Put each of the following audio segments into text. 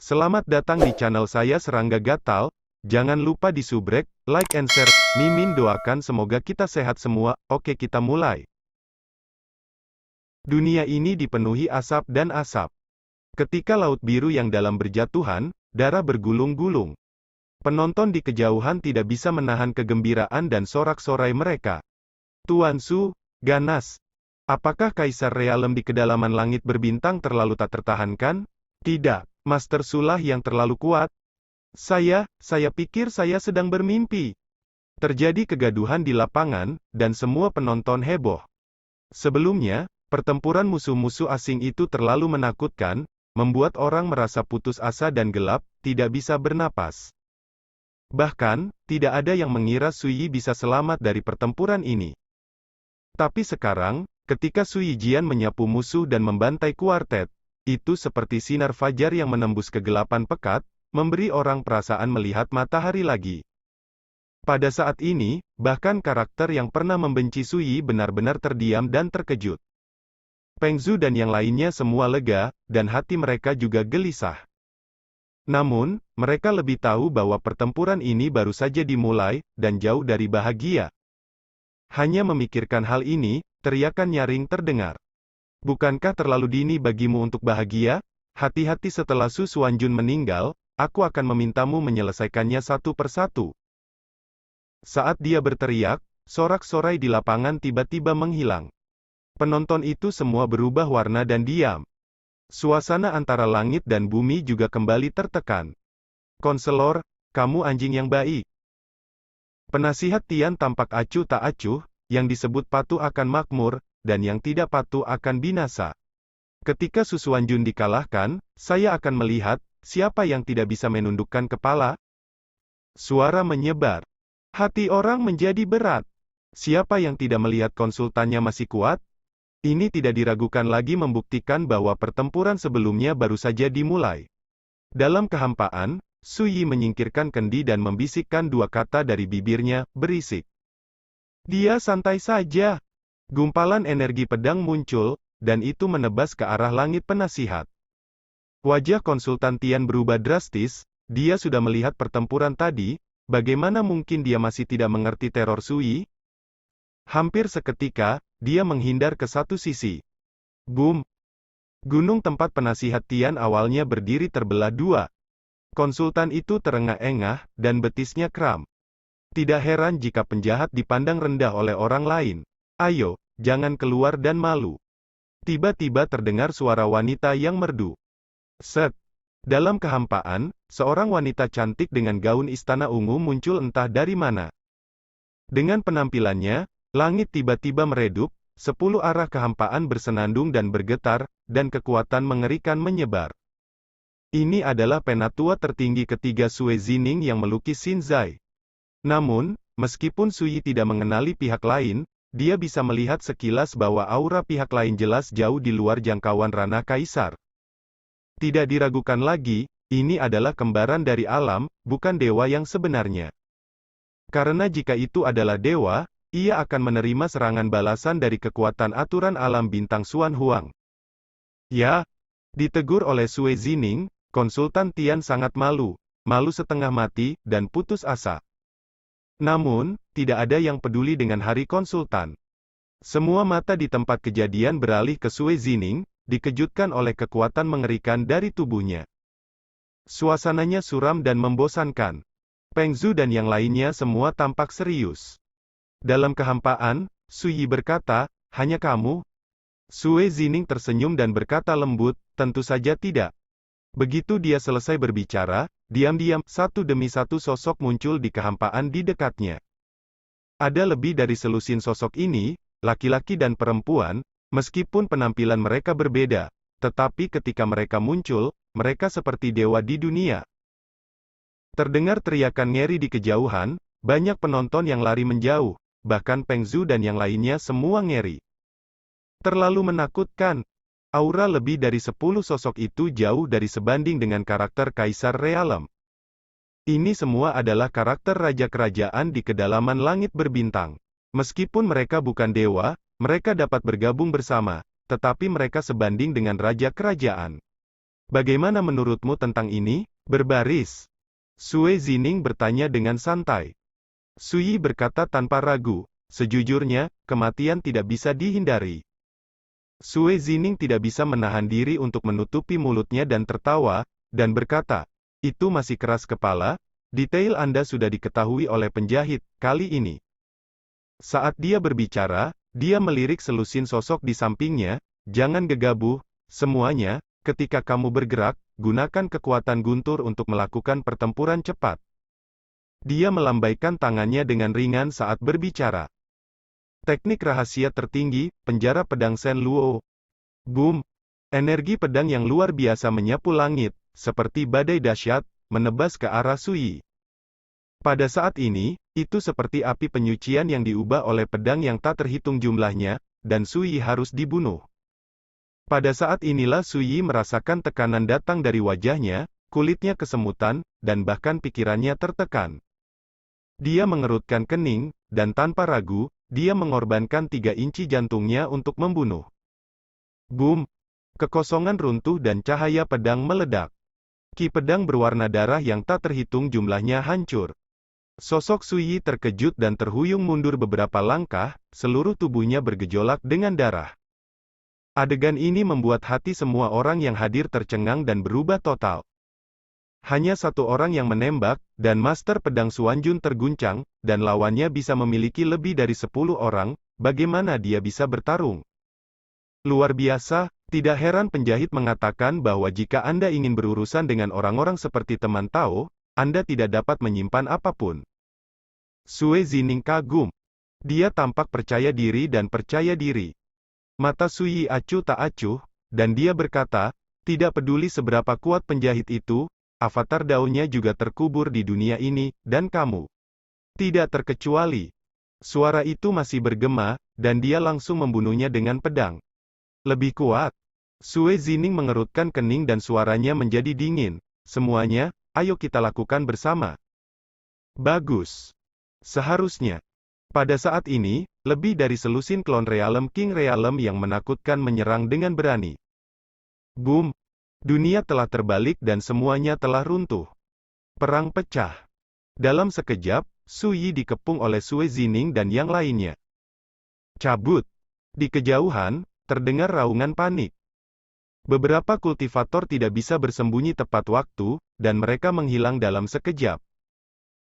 Selamat datang di channel saya Serangga Gatal. Jangan lupa di subrek, like and share. Mimin doakan semoga kita sehat semua. Oke, kita mulai. Dunia ini dipenuhi asap dan asap. Ketika laut biru yang dalam berjatuhan, darah bergulung-gulung. Penonton di kejauhan tidak bisa menahan kegembiraan dan sorak-sorai mereka. Tuan Su, ganas. Apakah Kaisar Realem di kedalaman langit berbintang terlalu tak tertahankan? Tidak. Master Sulah yang terlalu kuat. Saya pikir saya sedang bermimpi. Terjadi kegaduhan di lapangan, dan semua penonton heboh. Sebelumnya, pertempuran musuh-musuh asing itu terlalu menakutkan, membuat orang merasa putus asa dan gelap, tidak bisa bernapas. Bahkan, tidak ada yang mengira Sui Yi bisa selamat dari pertempuran ini. Tapi sekarang, ketika Sui Jian menyapu musuh dan membantai kuartet, itu seperti sinar fajar yang menembus kegelapan pekat, memberi orang perasaan melihat matahari lagi. Pada saat ini, bahkan karakter yang pernah membenci Sui Yi benar-benar terdiam dan terkejut. Peng Zhu dan yang lainnya semua lega, dan hati mereka juga gelisah. Namun, mereka lebih tahu bahwa pertempuran ini baru saja dimulai, dan jauh dari bahagia. Hanya memikirkan hal ini, teriakan nyaring terdengar. Bukankah terlalu dini bagimu untuk bahagia? Hati-hati, setelah Su Xuanjun meninggal, aku akan memintamu menyelesaikannya satu persatu. Saat dia berteriak, sorak-sorai di lapangan tiba-tiba menghilang. Penonton itu semua berubah warna dan diam. Suasana antara langit dan bumi juga kembali tertekan. Konselor, kamu anjing yang baik. Penasihat Tian tampak acuh tak acuh, yang disebut patuh akan makmur, dan yang tidak patuh akan binasa. Ketika Su Xuanjun dikalahkan, saya akan melihat, siapa yang tidak bisa menundukkan kepala. Suara menyebar. Hati orang menjadi berat. Siapa yang tidak melihat konsultannya masih kuat? Ini tidak diragukan lagi, membuktikan bahwa pertempuran sebelumnya baru saja dimulai. Dalam kehampaan, Sui Yi menyingkirkan kendi dan membisikkan dua kata dari bibirnya, berisik. Dia santai saja. Gumpalan energi pedang muncul, dan itu menebas ke arah langit penasihat. Wajah konsultan Tian berubah drastis, dia sudah melihat pertempuran tadi, bagaimana mungkin dia masih tidak mengerti teror Sui Yi? Hampir seketika, dia menghindar ke satu sisi. Boom! Gunung tempat penasihat Tian awalnya berdiri terbelah dua. Konsultan itu terengah-engah, dan betisnya kram. Tidak heran jika penjahat dipandang rendah oleh orang lain. Ayo, jangan keluar dan malu. Tiba-tiba terdengar suara wanita yang merdu. Set. Dalam kehampaan, seorang wanita cantik dengan gaun istana ungu muncul entah dari mana. Dengan penampilannya, langit tiba-tiba meredup, 10 arah kehampaan bersenandung dan bergetar, dan kekuatan mengerikan menyebar. Ini adalah penatua tertinggi ketiga Sue Zining yang melukis Xin Zai. Namun, meskipun Sui Yi tidak mengenali pihak lain, dia bisa melihat sekilas bahwa aura pihak lain jelas jauh di luar jangkauan ranah kaisar. Tidak diragukan lagi, ini adalah kembaran dari alam, bukan dewa yang sebenarnya. Karena jika itu adalah dewa, ia akan menerima serangan balasan dari kekuatan aturan alam bintang Xuan Huang. Ya, ditegur oleh Sue Zining, konsultan Tian sangat malu setengah mati, dan putus asa. Namun, tidak ada yang peduli dengan hari konsultan. Semua mata di tempat kejadian beralih ke Sue Zining, dikejutkan oleh kekuatan mengerikan dari tubuhnya. Suasananya suram dan membosankan. Peng Zhu dan yang lainnya semua tampak serius. Dalam kehampaan, Sui Yi berkata, hanya kamu? Sue Zining tersenyum dan berkata lembut, tentu saja tidak. Begitu dia selesai berbicara, diam-diam, satu demi satu sosok muncul di kehampaan di dekatnya. Ada lebih dari selusin sosok ini, laki-laki dan perempuan, meskipun penampilan mereka berbeda, tetapi ketika mereka muncul, mereka seperti dewa di dunia. Terdengar teriakan ngeri di kejauhan, banyak penonton yang lari menjauh, bahkan Peng Zhu dan yang lainnya semua ngeri. Terlalu menakutkan. Aura lebih dari 10 sosok itu jauh dari sebanding dengan karakter Kaisar Realem. Ini semua adalah karakter raja kerajaan di kedalaman langit berbintang. Meskipun mereka bukan dewa, mereka dapat bergabung bersama, tetapi mereka sebanding dengan raja kerajaan. Bagaimana menurutmu tentang ini? Berbaris. Sue Zining bertanya dengan santai. Sui berkata tanpa ragu, sejujurnya, kematian tidak bisa dihindari. Sue Zining tidak bisa menahan diri untuk menutupi mulutnya dan tertawa, dan berkata, itu masih keras kepala, detail Anda sudah diketahui oleh penjahit, kali ini. Saat dia berbicara, dia melirik selusin sosok di sampingnya, jangan gegabah, semuanya, ketika kamu bergerak, gunakan kekuatan guntur untuk melakukan pertempuran cepat. Dia melambaikan tangannya dengan ringan saat berbicara. Teknik rahasia tertinggi, penjara pedang Shen Luo. Boom! Energi pedang yang luar biasa menyapu langit, seperti badai dahsyat, menebas ke arah Sui. Pada saat ini, itu seperti api penyucian yang diubah oleh pedang yang tak terhitung jumlahnya, dan Sui harus dibunuh. Pada saat inilah Sui merasakan tekanan datang dari wajahnya, kulitnya kesemutan, dan bahkan pikirannya tertekan. Dia mengerutkan kening, dan tanpa ragu, dia mengorbankan 3 inci jantungnya untuk membunuh. Boom! Kekosongan runtuh dan cahaya pedang meledak. Ki pedang berwarna darah yang tak terhitung jumlahnya hancur. Sosok Sui terkejut dan terhuyung mundur beberapa langkah, seluruh tubuhnya bergejolak dengan darah. Adegan ini membuat hati semua orang yang hadir tercengang dan berubah total. Hanya satu orang yang menembak, dan Master Pedang Xuanjun terguncang, dan lawannya bisa memiliki lebih dari 10 orang, bagaimana dia bisa bertarung? Luar biasa, tidak heran penjahit mengatakan bahwa jika Anda ingin berurusan dengan orang-orang seperti teman Tao, Anda tidak dapat menyimpan apapun. Sue Zining kagum. Dia tampak percaya diri dan percaya diri. Mata Sui acuh tak acuh, dan dia berkata, tidak peduli seberapa kuat penjahit itu, avatar daunnya juga terkubur di dunia ini, dan kamu. Tidak terkecuali. Suara itu masih bergema, dan dia langsung membunuhnya dengan pedang. Lebih kuat. Sue Zining mengerutkan kening dan suaranya menjadi dingin. Semuanya, ayo kita lakukan bersama. Bagus. Seharusnya. Pada saat ini, lebih dari selusin klon Realem King Realem yang menakutkan menyerang dengan berani. Boom! Dunia telah terbalik dan semuanya telah runtuh. Perang pecah. Dalam sekejap, Sui dikepung oleh Sue Zining dan yang lainnya. Cabut! Di kejauhan, terdengar raungan panik. Beberapa kultivator tidak bisa bersembunyi tepat waktu, dan mereka menghilang dalam sekejap.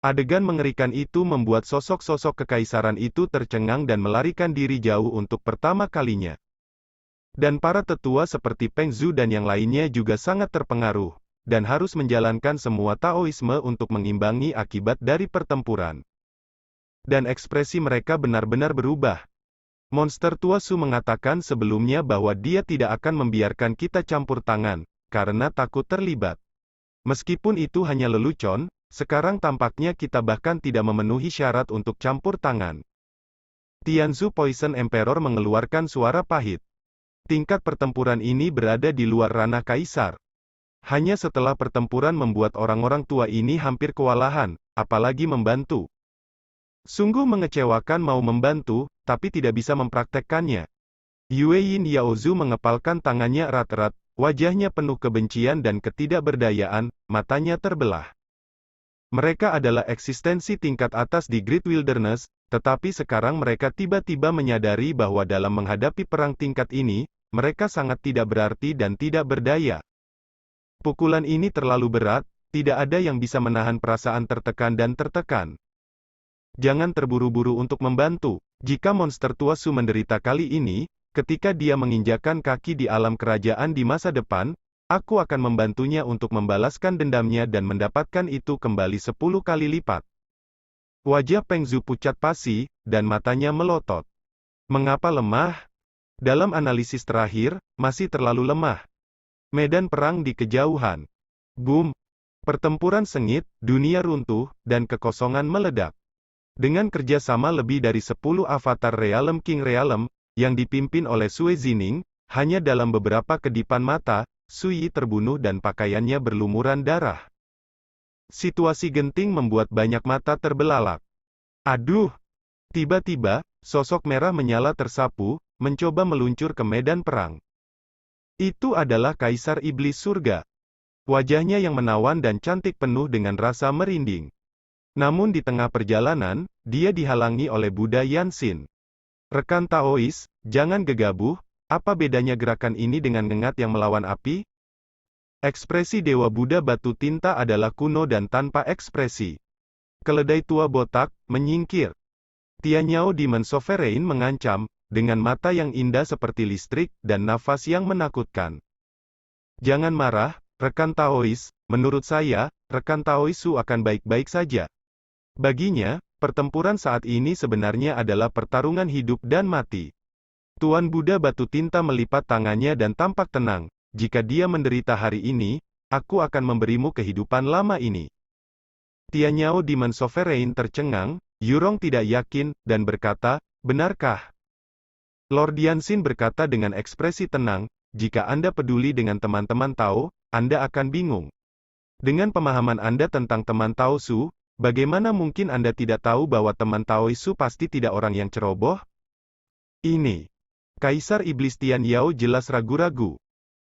Adegan mengerikan itu membuat sosok-sosok kekaisaran itu tercengang dan melarikan diri jauh untuk pertama kalinya. Dan para tetua seperti Peng Zhu dan yang lainnya juga sangat terpengaruh, dan harus menjalankan semua Taoisme untuk mengimbangi akibat dari pertempuran. Dan ekspresi mereka benar-benar berubah. Monster tua Su mengatakan sebelumnya bahwa dia tidak akan membiarkan kita campur tangan, karena takut terlibat. Meskipun itu hanya lelucon, sekarang tampaknya kita bahkan tidak memenuhi syarat untuk campur tangan. Tianzu Poison Emperor mengeluarkan suara pahit. Tingkat pertempuran ini berada di luar ranah kaisar. Hanya setelah pertempuran membuat orang-orang tua ini hampir kewalahan, apalagi membantu. Sungguh mengecewakan mau membantu, tapi tidak bisa mempraktekkannya. Yue Yin Yaozu mengepalkan tangannya erat-erat, wajahnya penuh kebencian dan ketidakberdayaan, matanya terbelah. Mereka adalah eksistensi tingkat atas di Great Wilderness, tetapi sekarang mereka tiba-tiba menyadari bahwa dalam menghadapi perang tingkat ini, mereka sangat tidak berarti dan tidak berdaya. Pukulan ini terlalu berat, tidak ada yang bisa menahan perasaan tertekan dan tertekan. Jangan terburu-buru untuk membantu. Jika monster tua Su menderita kali ini, ketika dia menginjakan kaki di alam kerajaan di masa depan, aku akan membantunya untuk membalaskan dendamnya dan mendapatkan itu kembali 10 kali lipat. Wajah Peng Zhu pucat pasi, dan matanya melotot. Mengapa lemah? Dalam analisis terakhir, masih terlalu lemah. Medan perang di kejauhan. Boom! Pertempuran sengit, dunia runtuh, dan kekosongan meledak. Dengan kerjasama lebih dari 10 avatar Realem King Realem, yang dipimpin oleh Sue Zining, hanya dalam beberapa kedipan mata, Sui terbunuh dan pakaiannya berlumuran darah. Situasi genting membuat banyak mata terbelalak. Aduh! Tiba-tiba, sosok merah menyala tersapu, mencoba meluncur ke medan perang. Itu adalah Kaisar Iblis Surga. Wajahnya yang menawan dan cantik penuh dengan rasa merinding. Namun di tengah perjalanan, dia dihalangi oleh Buddha Yansin. Rekan Taois, jangan gegabah, apa bedanya gerakan ini dengan ngengat yang melawan api? Ekspresi Dewa Buddha batu tinta adalah kuno dan tanpa ekspresi. Keledai tua botak, menyingkir. Tianyao Demon Sovereign mengancam, dengan mata yang indah seperti listrik, dan nafas yang menakutkan. Jangan marah, rekan Taois, menurut saya, rekan Taoisu akan baik-baik saja. Baginya, pertempuran saat ini sebenarnya adalah pertarungan hidup dan mati. Tuan Buddha batu tinta melipat tangannya dan tampak tenang. Jika dia menderita hari ini, aku akan memberimu kehidupan lama ini. Tianyao Demon Sovereign tercengang, Yurong tidak yakin, dan berkata, benarkah? Lord Yansin berkata dengan ekspresi tenang, jika Anda peduli dengan teman-teman Tao, Anda akan bingung. Dengan pemahaman Anda tentang teman Tao Su, bagaimana mungkin Anda tidak tahu bahwa teman Tao Su pasti tidak orang yang ceroboh? Ini. Kaisar Iblis Tianyao jelas ragu-ragu.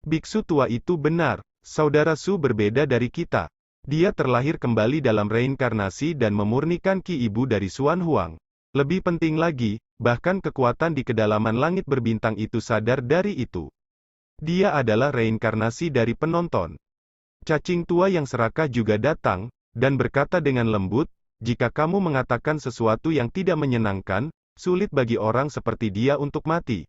Biksu tua itu benar, saudara Su berbeda dari kita. Dia terlahir kembali dalam reinkarnasi dan memurnikan ki ibu dari Xuan Huang. Lebih penting lagi, bahkan kekuatan di kedalaman langit berbintang itu sadar dari itu. Dia adalah reinkarnasi dari penonton. Cacing tua yang serakah juga datang, dan berkata dengan lembut, jika kamu mengatakan sesuatu yang tidak menyenangkan, sulit bagi orang seperti dia untuk mati.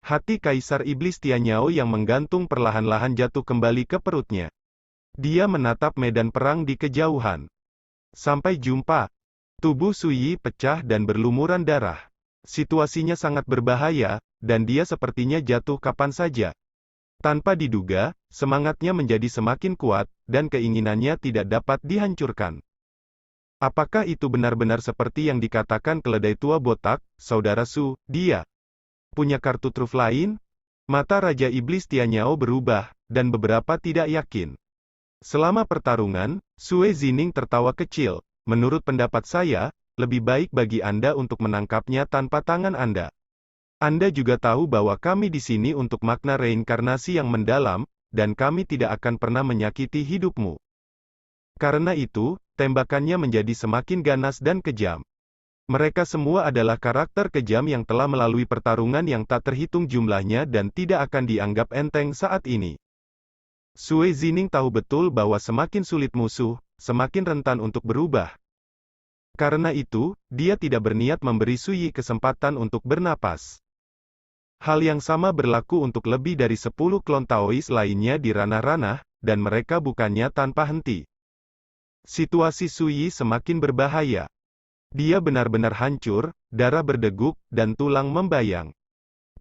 Hati Kaisar Iblis Tianyao yang menggantung perlahan-lahan jatuh kembali ke perutnya. Dia menatap medan perang di kejauhan. Sampai jumpa. Tubuh Suyi pecah dan berlumuran darah. Situasinya sangat berbahaya, dan dia sepertinya jatuh kapan saja. Tanpa diduga, semangatnya menjadi semakin kuat, dan keinginannya tidak dapat dihancurkan. Apakah itu benar-benar seperti yang dikatakan keledai tua botak, saudara Su, dia punya kartu truf lain? Mata Raja Iblis Tianyao berubah, dan beberapa tidak yakin. Selama pertarungan, Sue Zining tertawa kecil. Menurut pendapat saya, lebih baik bagi Anda untuk menangkapnya tanpa tangan Anda. Anda juga tahu bahwa kami di sini untuk makna reinkarnasi yang mendalam, dan kami tidak akan pernah menyakiti hidupmu. Karena itu, tembakannya menjadi semakin ganas dan kejam. Mereka semua adalah karakter kejam yang telah melalui pertarungan yang tak terhitung jumlahnya dan tidak akan dianggap enteng saat ini. Sue Zining tahu betul bahwa semakin sulit musuh, semakin rentan untuk berubah. Karena itu, dia tidak berniat memberi Suyi kesempatan untuk bernapas. Hal yang sama berlaku untuk lebih dari 10 klon Taois lainnya di ranah-ranah, dan mereka bukannya tanpa henti. Situasi Suyi semakin berbahaya. Dia benar-benar hancur, darah berdeguk, dan tulang membayang.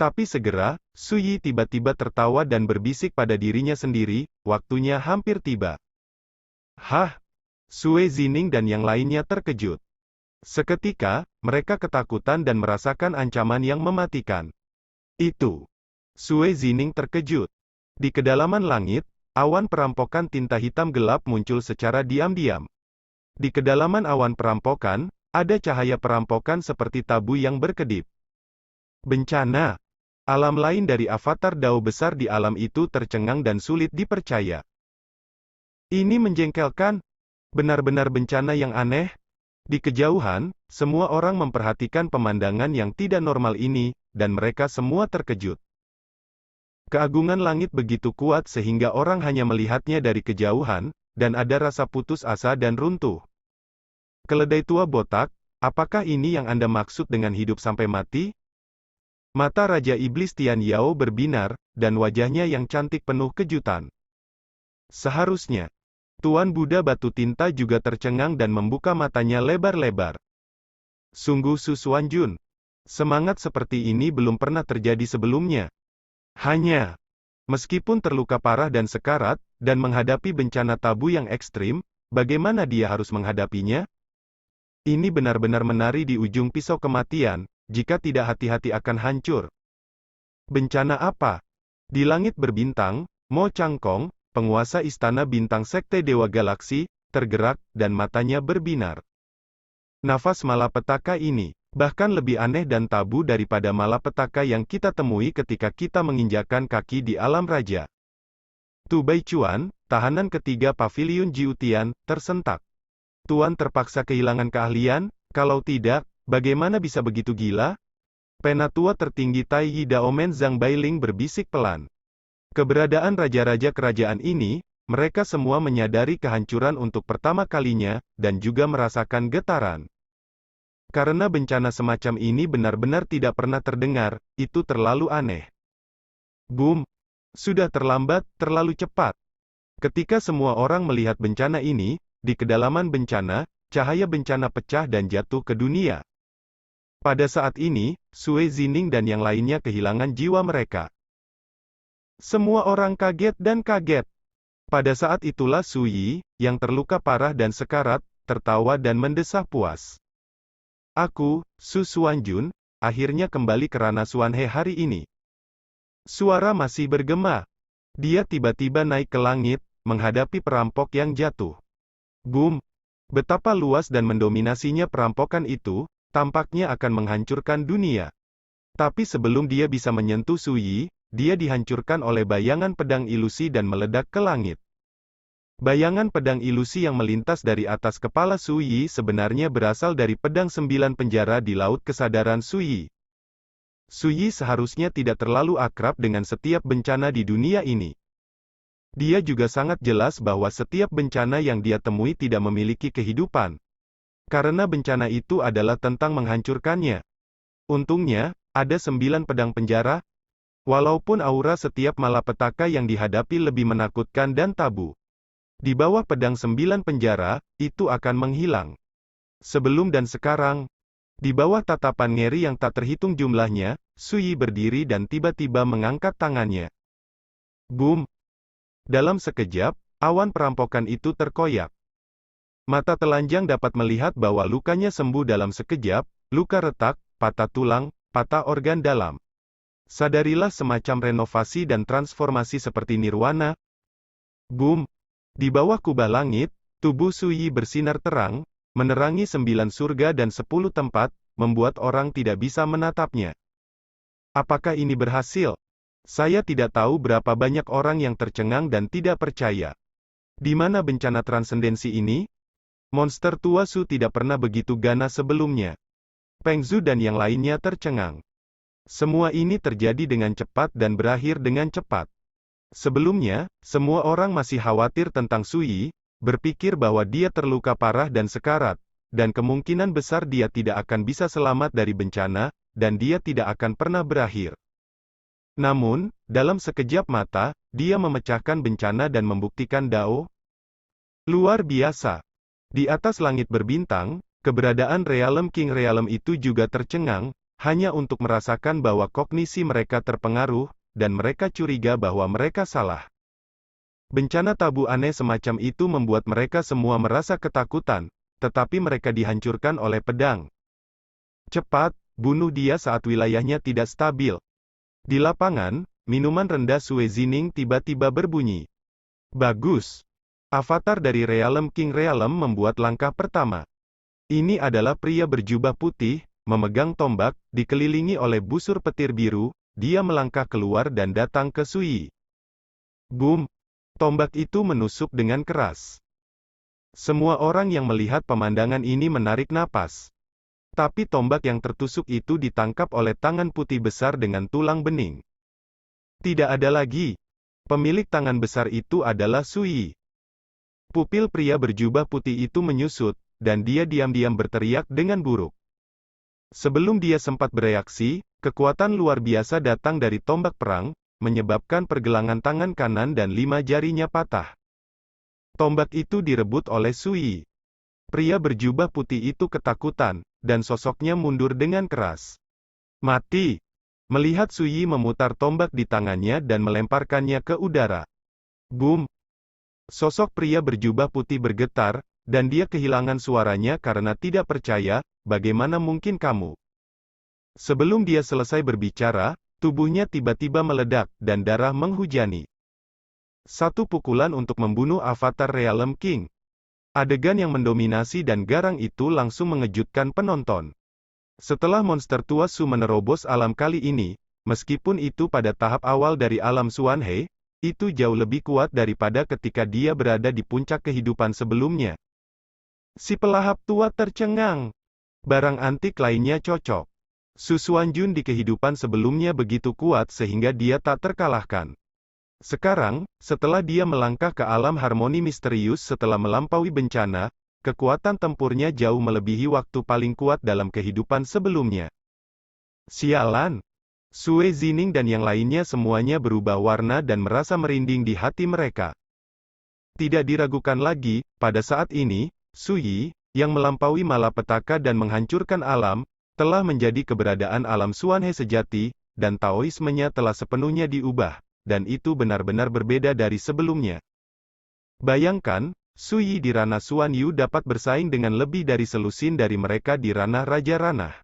Tapi segera, Suyi tiba-tiba tertawa dan berbisik pada dirinya sendiri, waktunya hampir tiba. Hah? Sue Zining dan yang lainnya terkejut. Seketika, mereka ketakutan dan merasakan ancaman yang mematikan. Itu. Sue Zining terkejut. Di kedalaman langit, awan perampokan tinta hitam gelap muncul secara diam-diam. Di kedalaman awan perampokan, ada cahaya perampokan seperti tabu yang berkedip. Bencana. Alam lain dari avatar Dao besar di alam itu tercengang dan sulit dipercaya. Ini menjengkelkan. Benar-benar bencana yang aneh. Di kejauhan, semua orang memperhatikan pemandangan yang tidak normal ini, dan mereka semua terkejut. Keagungan langit begitu kuat sehingga orang hanya melihatnya dari kejauhan, dan ada rasa putus asa dan runtuh. Keledai tua botak, apakah ini yang Anda maksud dengan hidup sampai mati? Mata Raja Iblis Tianyao berbinar, dan wajahnya yang cantik penuh kejutan. Seharusnya, Tuan Buddha batu tinta juga tercengang dan membuka matanya lebar-lebar. Sungguh Su Xuanjun. Semangat seperti ini belum pernah terjadi sebelumnya. Hanya, meskipun terluka parah dan sekarat, dan menghadapi bencana tabu yang ekstrim, bagaimana dia harus menghadapinya? Ini benar-benar menari di ujung pisau kematian, jika tidak hati-hati akan hancur. Bencana apa? Di langit berbintang, Mo Changkong, penguasa istana bintang Sekte Dewa Galaksi, tergerak, dan matanya berbinar. Nafas malapetaka ini, bahkan lebih aneh dan tabu daripada malapetaka yang kita temui ketika kita menginjakkan kaki di alam raja. Tu Baichuan, tahanan ketiga Paviliun Jiutian, tersentak. Tuan terpaksa kehilangan keahlian, kalau tidak, bagaimana bisa begitu gila? Penatua tertinggi Tai Yi Daomen Zhang Bailing berbisik pelan. Keberadaan raja-raja kerajaan ini, mereka semua menyadari kehancuran untuk pertama kalinya, dan juga merasakan getaran. Karena bencana semacam ini benar-benar tidak pernah terdengar, itu terlalu aneh. Boom! Sudah terlambat, terlalu cepat. Ketika semua orang melihat bencana ini, di kedalaman bencana, cahaya bencana pecah dan jatuh ke dunia. Pada saat ini, Sui Zining dan yang lainnya kehilangan jiwa mereka. Semua orang kaget dan kaget. Pada saat itulah Sui, yang terluka parah dan sekarat, tertawa dan mendesah puas. Aku, Su Xuanjun, akhirnya kembali ke Ranah Xuanhe hari ini. Suara masih bergema. Dia tiba-tiba naik ke langit, menghadapi perampok yang jatuh. Boom! Betapa luas dan mendominasinya perampokan itu, tampaknya akan menghancurkan dunia. Tapi sebelum dia bisa menyentuh Sui, dia dihancurkan oleh bayangan pedang ilusi dan meledak ke langit. Bayangan pedang ilusi yang melintas dari atas kepala Sui sebenarnya berasal dari pedang 9 penjara di laut kesadaran Sui. Sui seharusnya tidak terlalu akrab dengan setiap bencana di dunia ini. Dia juga sangat jelas bahwa setiap bencana yang dia temui tidak memiliki kehidupan. Karena bencana itu adalah tentang menghancurkannya. Untungnya, ada 9 pedang penjara. Walaupun aura setiap malapetaka yang dihadapi lebih menakutkan dan tabu. Di bawah pedang 9 penjara, itu akan menghilang. Sebelum dan sekarang, di bawah tatapan ngeri yang tak terhitung jumlahnya, Sui berdiri dan tiba-tiba mengangkat tangannya. Boom! Dalam sekejap, awan perampokan itu terkoyak. Mata telanjang dapat melihat bahwa lukanya sembuh dalam sekejap, luka retak, patah tulang, patah organ dalam. Sadarilah semacam renovasi dan transformasi seperti nirwana. Boom! Di bawah kubah langit, tubuh Sui bersinar terang, menerangi 9 surga dan 10 tempat, membuat orang tidak bisa menatapnya. Apakah ini berhasil? Saya tidak tahu berapa banyak orang yang tercengang dan tidak percaya. Di mana bencana transendensi ini? Monster tua Su tidak pernah begitu ganas sebelumnya. Peng Zhu dan yang lainnya tercengang. Semua ini terjadi dengan cepat dan berakhir dengan cepat. Sebelumnya, semua orang masih khawatir tentang Sui, berpikir bahwa dia terluka parah dan sekarat, dan kemungkinan besar dia tidak akan bisa selamat dari bencana, dan dia tidak akan pernah berakhir. Namun, dalam sekejap mata, dia memecahkan bencana dan membuktikan Dao. Luar biasa. Di atas langit berbintang, keberadaan Realm King Realm itu juga tercengang, hanya untuk merasakan bahwa kognisi mereka terpengaruh, dan mereka curiga bahwa mereka salah. Bencana tabu aneh semacam itu membuat mereka semua merasa ketakutan, tetapi mereka dihancurkan oleh pedang. Cepat, bunuh dia saat wilayahnya tidak stabil. Di lapangan, minuman rendah Sui Zining tiba-tiba berbunyi. Bagus. Avatar dari Realm King Realm membuat langkah pertama. Ini adalah pria berjubah putih, memegang tombak, dikelilingi oleh busur petir biru. Dia melangkah keluar dan datang ke Sui. Boom! Tombak itu menusuk dengan keras. Semua orang yang melihat pemandangan ini menarik napas. Tapi tombak yang tertusuk itu ditangkap oleh tangan putih besar dengan tulang bening. Tidak ada lagi. Pemilik tangan besar itu adalah Sui. Pupil pria berjubah putih itu menyusut, dan dia diam-diam berteriak dengan buruk. Sebelum dia sempat bereaksi, kekuatan luar biasa datang dari tombak perang, menyebabkan pergelangan tangan kanan dan 5 jarinya patah. Tombak itu direbut oleh Sui. Pria berjubah putih itu ketakutan, dan sosoknya mundur dengan keras. Mati! Melihat Sui memutar tombak di tangannya dan melemparkannya ke udara. Boom! Sosok pria berjubah putih bergetar, dan dia kehilangan suaranya karena tidak percaya, bagaimana mungkin kamu? Sebelum dia selesai berbicara, tubuhnya tiba-tiba meledak, dan darah menghujani. Satu pukulan untuk membunuh Avatar Realm King. Adegan yang mendominasi dan garang itu langsung mengejutkan penonton. Setelah monster tua Su menerobos alam kali ini, meskipun itu pada tahap awal dari alam Xuanhe, itu jauh lebih kuat daripada ketika dia berada di puncak kehidupan sebelumnya. Si pelahap tua tercengang. Barang antik lainnya cocok. Su Xuanjun di kehidupan sebelumnya begitu kuat sehingga dia tak terkalahkan. Sekarang, setelah dia melangkah ke alam harmoni misterius setelah melampaui bencana, kekuatan tempurnya jauh melebihi waktu paling kuat dalam kehidupan sebelumnya. Sialan! Sue Zining dan yang lainnya semuanya berubah warna dan merasa merinding di hati mereka. Tidak diragukan lagi, pada saat ini, Su Yi, yang melampaui malapetaka dan menghancurkan alam, telah menjadi keberadaan alam Xuanhe sejati, dan Taoismenya telah sepenuhnya diubah, dan itu benar-benar berbeda dari sebelumnya. Bayangkan, Su Yi di ranah Xuan Yu dapat bersaing dengan lebih dari selusin dari mereka di ranah Raja Ranah.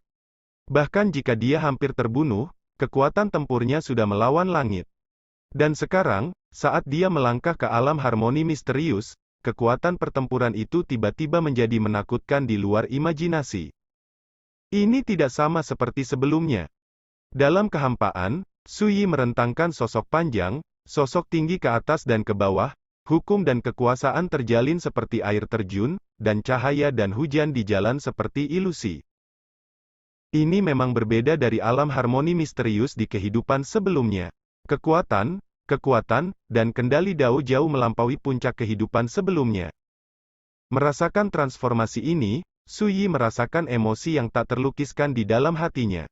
Bahkan jika dia hampir terbunuh, kekuatan tempurnya sudah melawan langit. Dan sekarang, saat dia melangkah ke alam harmoni misterius, kekuatan pertempuran itu tiba-tiba menjadi menakutkan di luar imajinasi. Ini tidak sama seperti sebelumnya. Dalam kehampaan, Su Yi merentangkan sosok panjang, sosok tinggi ke atas dan ke bawah, hukum dan kekuasaan terjalin seperti air terjun, dan cahaya dan hujan di jalan seperti ilusi. Ini memang berbeda dari alam harmoni misterius di kehidupan sebelumnya. Kekuatan, dan kendali Dao jauh melampaui puncak kehidupan sebelumnya. Merasakan transformasi ini, Su Yi merasakan emosi yang tak terlukiskan di dalam hatinya.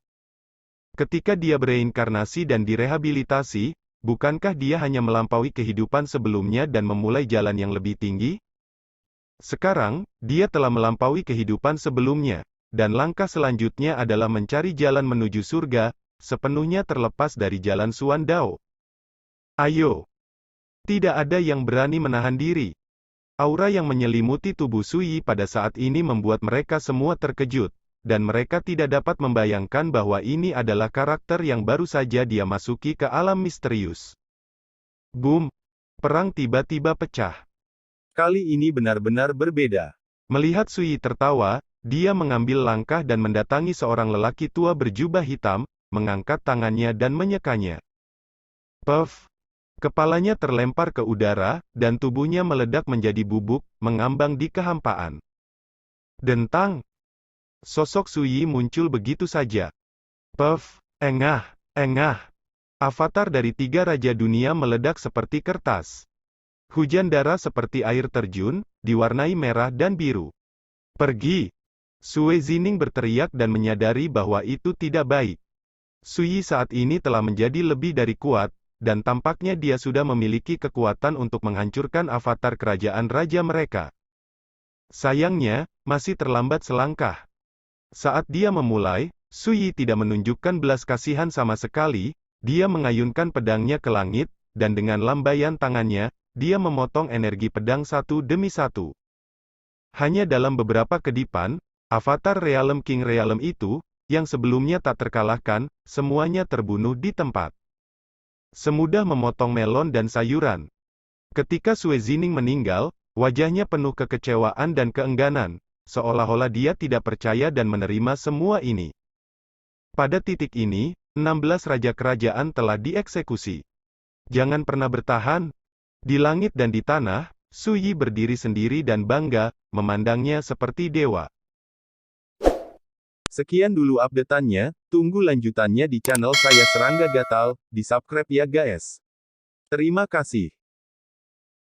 Ketika dia bereinkarnasi dan direhabilitasi, bukankah dia hanya melampaui kehidupan sebelumnya dan memulai jalan yang lebih tinggi? Sekarang, dia telah melampaui kehidupan sebelumnya, dan langkah selanjutnya adalah mencari jalan menuju surga, sepenuhnya terlepas dari jalan Xuan Dao. Ayo! Tidak ada yang berani menahan diri. Aura yang menyelimuti tubuh Su Yi pada saat ini membuat mereka semua terkejut, dan mereka tidak dapat membayangkan bahwa ini adalah karakter yang baru saja dia masuki ke alam misterius. Boom! Perang tiba-tiba pecah. Kali ini benar-benar berbeda. Melihat Su Yi tertawa, dia mengambil langkah dan mendatangi seorang lelaki tua berjubah hitam, mengangkat tangannya dan menyekanya. Puff! Kepalanya terlempar ke udara, dan tubuhnya meledak menjadi bubuk, mengambang di kehampaan. Dentang! Sosok Su Yi muncul begitu saja. Puff! Engah! Engah! Avatar dari tiga raja dunia meledak seperti kertas. Hujan darah seperti air terjun, diwarnai merah dan biru. Pergi! Sue Zining berteriak dan menyadari bahwa itu tidak baik. Su Yi saat ini telah menjadi lebih dari kuat, dan tampaknya dia sudah memiliki kekuatan untuk menghancurkan avatar kerajaan raja mereka. Sayangnya, masih terlambat selangkah. Saat dia memulai, Su Yi tidak menunjukkan belas kasihan sama sekali, dia mengayunkan pedangnya ke langit, dan dengan lambaian tangannya, dia memotong energi pedang satu demi satu. Hanya dalam beberapa kedipan, avatar Realm King Realm itu, yang sebelumnya tak terkalahkan, semuanya terbunuh di tempat. Semudah memotong melon dan sayuran. Ketika Sue Zining meninggal, wajahnya penuh kekecewaan dan keengganan, seolah-olah dia tidak percaya dan menerima semua ini. Pada titik ini, 16 raja kerajaan telah dieksekusi. Jangan pernah bertahan. Di langit dan di tanah, Su Yi berdiri sendiri dan bangga, memandangnya seperti dewa. Sekian dulu update-annya, tunggu lanjutannya di channel saya Serangga Gatal, di subscribe ya guys. Terima kasih.